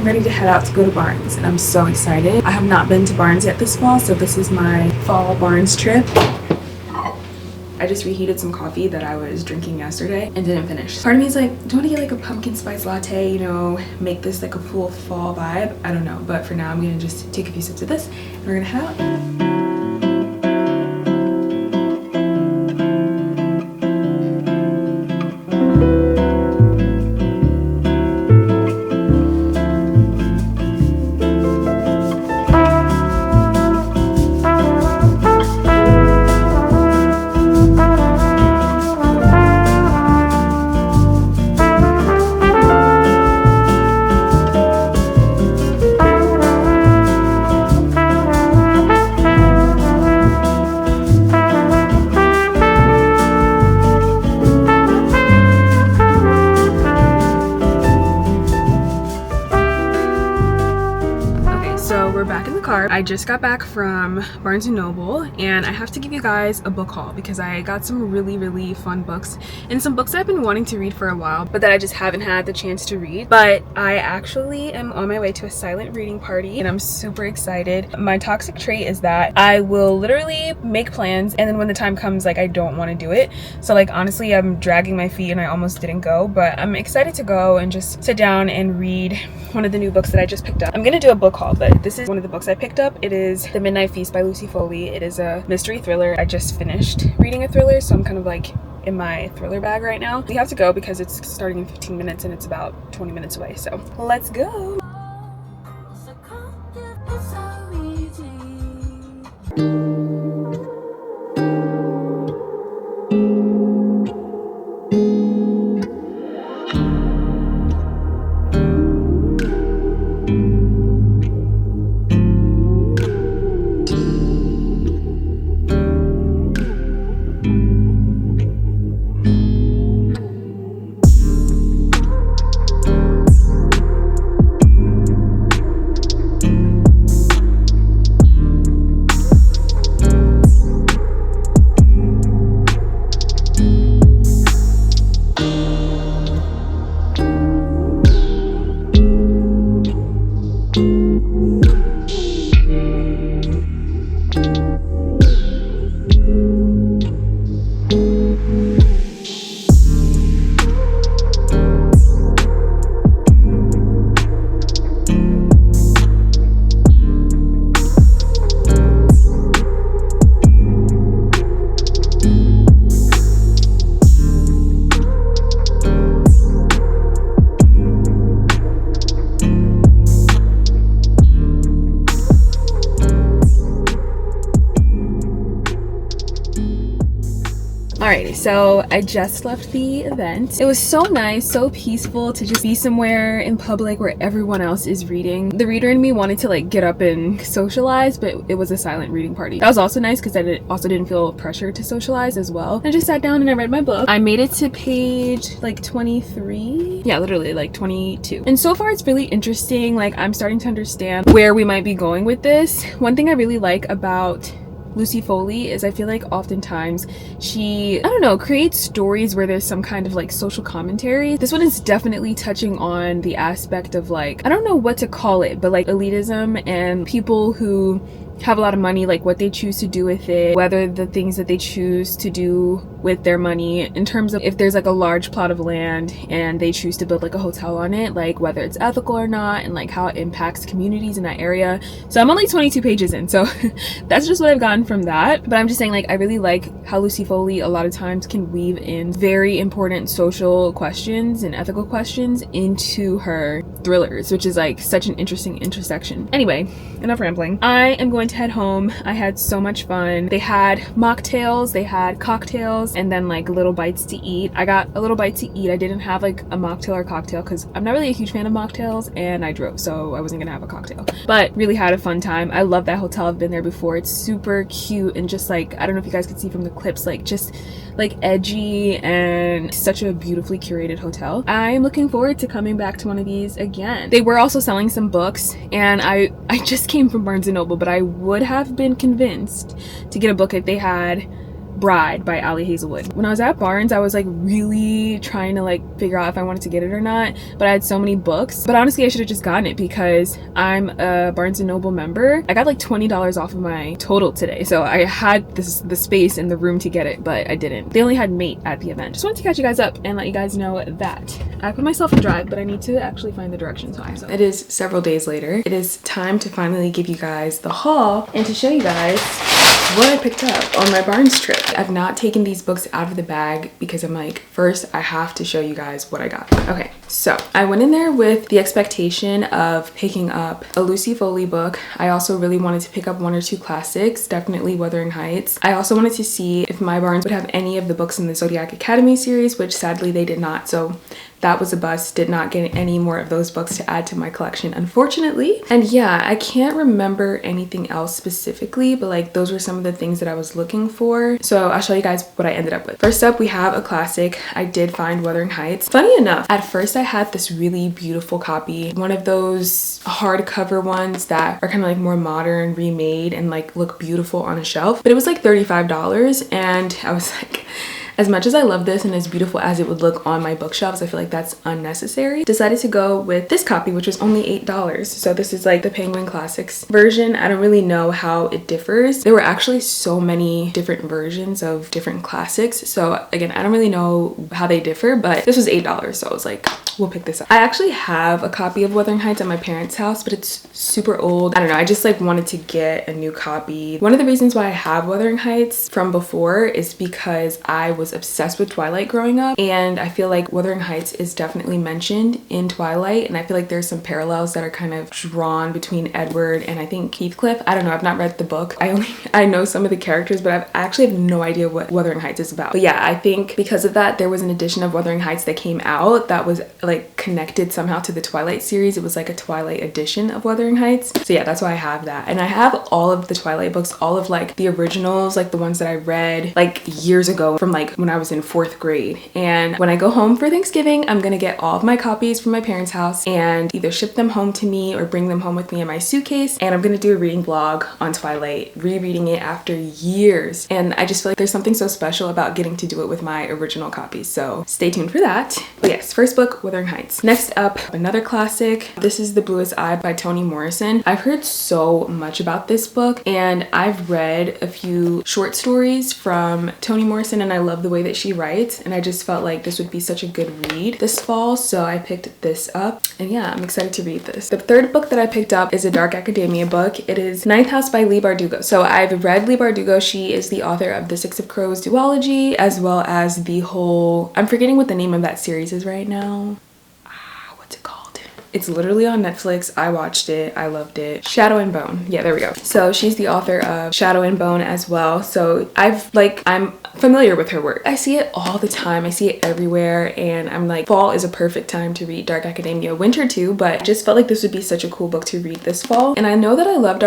getting ready to head out to go to Barnes, and I'm so excited. I have not been to Barnes yet this fall, so this is my fall Barnes trip. I just reheated some coffee that I was drinking yesterday and didn't finish. Part of me is like, do you want to get like a pumpkin spice latte, you know, make this like a full fall vibe? I don't know, but for now I'm gonna just take a few sips of this and we're gonna head out. I just got back from Barnes & Noble and I have to give you guys a book haul because I got some really fun books and some books I've been wanting to read for a while but that I just haven't had the chance to read. But I actually am on my way to a silent reading party and I'm super excited. My toxic trait is that I will literally make plans and then when the time comes, like, I don't want to do it. So like honestly, I'm dragging my feet and I almost didn't go, but I'm excited to go and just sit down and read one of the new books that I just picked up. I'm gonna do a book haul, but this is one of the books I picked up. It is The Midnight Feast by Lucy Foley. It is a mystery thriller. I just finished reading a thriller, so I'm kind of like in my thriller bag right now. We have to go because it's starting in 15 minutes and it's about 20 minutes away, so let's go. Alrighty, so I just left the event. It was so nice, so peaceful to just be somewhere in public where everyone else is reading. The reader in me wanted to like get up and socialize, but it was a silent reading party. That was also nice because I also didn't feel pressure to socialize as well. I just sat down and I read my book. I made it to page like 23. Yeah, literally like 22. And so far it's really interesting. Like I'm starting to understand where we might be going with this. One thing I really like about Lucy Foley is I feel like oftentimes she, I don't know, creates stories where there's some kind of like social commentary. This one is definitely touching on the aspect of like, I don't know what to call it, but like elitism and people who have a lot of money, like what they choose to do with it, whether the things that they choose to do with their money in terms of if there's like a large plot of land and they choose to build like a hotel on it, like whether it's ethical or not and like how it impacts communities in that area. So I'm only 22 pages in, so that's just what I've gotten from that. But I'm just saying, like, I really like how Lucy Foley a lot of times can weave in very important social questions and ethical questions into her thrillers, which is like such an interesting intersection. Anyway, enough rambling. I am going to head home. I had so much fun. They had mocktails, they had cocktails, and then like little bites to eat. I got a little bite to eat. I didn't have like a mocktail or cocktail because I'm not really a huge fan of mocktails and I drove, so I wasn't gonna have a cocktail, but really had a fun time. I love that hotel. I've been there before. It's super cute and just like, I don't know if you guys could see from the clips, like just like edgy and such a beautifully curated hotel. I'm looking forward to coming back to one of these again. They were also selling some books and I just came from Barnes & Noble, but I would have been convinced to get a book if they had Bride by Ali Hazelwood. When I was at Barnes, I was like really trying to like figure out if I wanted to get it or not, but I had so many books. But honestly, I should have just gotten it because I'm a Barnes & Noble member. I got like $20 off of my total today, so I had the space in the room to get it, but I didn't. They only had Mate at the event. Just wanted to catch you guys up and let you guys know that. I put myself in drive, but I need to actually find the directions home. So it is several days later. It is time to finally give you guys the haul and to show you guys what I picked up on my Barnes trip. I've not taken these books out of the bag because I'm like, first I have to show you guys what I got. Okay, so I went in there with the expectation of picking up a Lucy Foley book. I also really wanted to pick up one or two classics, definitely Wuthering Heights. I also wanted to see if my Barnes would have any of the books in the Zodiac Academy series, which sadly they did not. So that was a bust. Did not get any more of those books to add to my collection, unfortunately. And yeah, I can't remember anything else specifically, but like those were some of the things that I was looking for. So I'll show you guys what I ended up with. First up, we have a classic. I did find Wuthering Heights. Funny enough, at first I had this really beautiful copy, one of those hardcover ones that are kind of like more modern, remade, and like look beautiful on a shelf. But it was like $35, and I was like, as much as I love this and as beautiful as it would look on my bookshelves, I feel like that's unnecessary. Decided to go with this copy, which was only $8. So this is like the Penguin Classics version. I don't really know how it differs. There were actually so many different versions of different classics. So again, I don't really know how they differ, but this was $8. So I was like, we'll pick this up. I actually have a copy of Wuthering Heights at my parents' house, but it's super old. I don't know, I just like wanted to get a new copy. One of the reasons why I have Wuthering Heights from before is because I was obsessed with Twilight growing up, and I feel like Wuthering Heights is definitely mentioned in Twilight, and I feel like there's some parallels that are kind of drawn between Edward and I think Heathcliff. I don't know, I've not read the book. I know some of the characters, but I actually have no idea what Wuthering Heights is about. But yeah, I think because of that, there was an edition of Wuthering Heights that came out that was like connected somehow to the Twilight series. It was like a Twilight edition of Wuthering Heights. So yeah, that's why I have that. And I have all of the Twilight books, all of like the originals, like the ones that I read like years ago from like when I was in 4th grade. And when I go home for Thanksgiving, I'm gonna get all of my copies from my parents' house and either ship them home to me or bring them home with me in my suitcase. And I'm gonna do a reading vlog on Twilight, rereading it after years. And I just feel like there's something so special about getting to do it with my original copies. So stay tuned for that. But yes, first book, Wuthering Heights. Next up, another classic. This is The Bluest Eye by Toni Morrison. I've heard so much about this book, and I've read a few short stories from Toni Morrison, and I love the way that she writes, and I just felt like this would be such a good read this fall, so I picked this up. And yeah, I'm excited to read this. The third book that I picked up is a dark academia book. It is Ninth House by Leigh Bardugo. So I've read Leigh Bardugo. She is the author of the Six of Crows duology, as well as the whole, I'm forgetting what the name of that series is right now. What's it called? It's literally on Netflix. I watched it. I loved it. Shadow and Bone. Yeah, there we go. So she's the author of Shadow and Bone as well. So I'm familiar with her work. I see it all the time. I see it everywhere, and I'm like, fall is a perfect time to read dark academia. Winter too, but I just felt like this would be such a cool book to read this fall. And I know that I love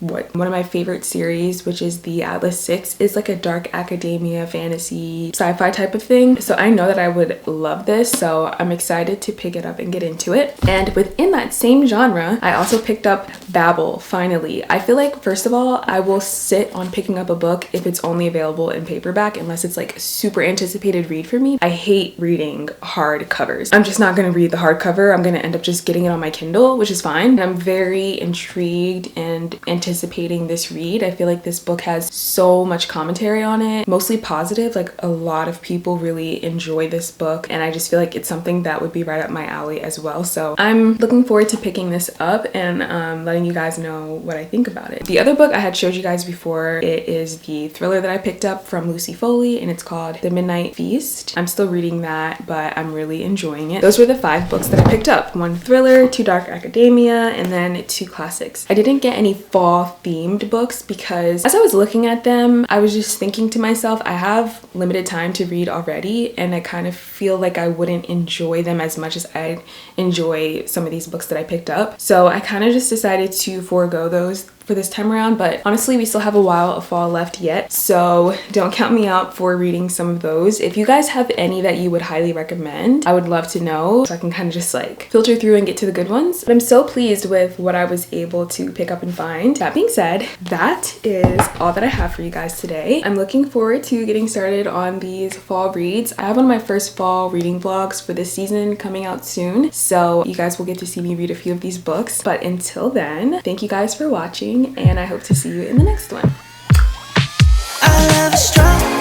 one of my favorite series, which is the Atlas 6, is like a dark academia fantasy sci-fi type of thing. So I know that I would love this, so I'm excited to pick it up and get into it. And within that same genre, I also picked up Babel, finally. I feel like, first of all, I will sit on picking up a book if it's only available in paperback, unless it's like a super anticipated read for me. I hate reading hard covers. I'm just not gonna read the hardcover. I'm gonna end up just getting it on my Kindle, which is fine. And I'm very intrigued and anticipating this read. I feel like this book has so much commentary on it, mostly positive. Like a lot of people really enjoy this book, and I just feel like it's something that would be right up my alley as well. So I'm looking forward to picking this up and letting you guys know what I think about it. The other book I had showed you guys before, it is the thriller that I picked up from Lucy Foley, and it's called The Midnight Feast. I'm still reading that, but I'm really enjoying it. Those were the 5 books that I picked up. 1 thriller, 2 dark academia, and then 2 classics. I didn't get any fall themed books because as I was looking at them, I was just thinking to myself, I have limited time to read already, and I kind of feel like I wouldn't enjoy them as much as I enjoy some of these books that I picked up. So I kind of just decided to forego those for this time around, but honestly, we still have a while of fall left yet, so don't count me out for reading some of those. If you guys have any that you would highly recommend, I would love to know so I can kind of just like filter through and get to the good ones. But I'm so pleased with what I was able to pick up and find. That being said, that is all that I have for you guys today. I'm looking forward to getting started on these fall reads. I have one of my first fall reading vlogs for this season coming out soon, so you guys will get to see me read a few of these books. But until then, thank you guys for watching, and I hope to see you in the next one. I love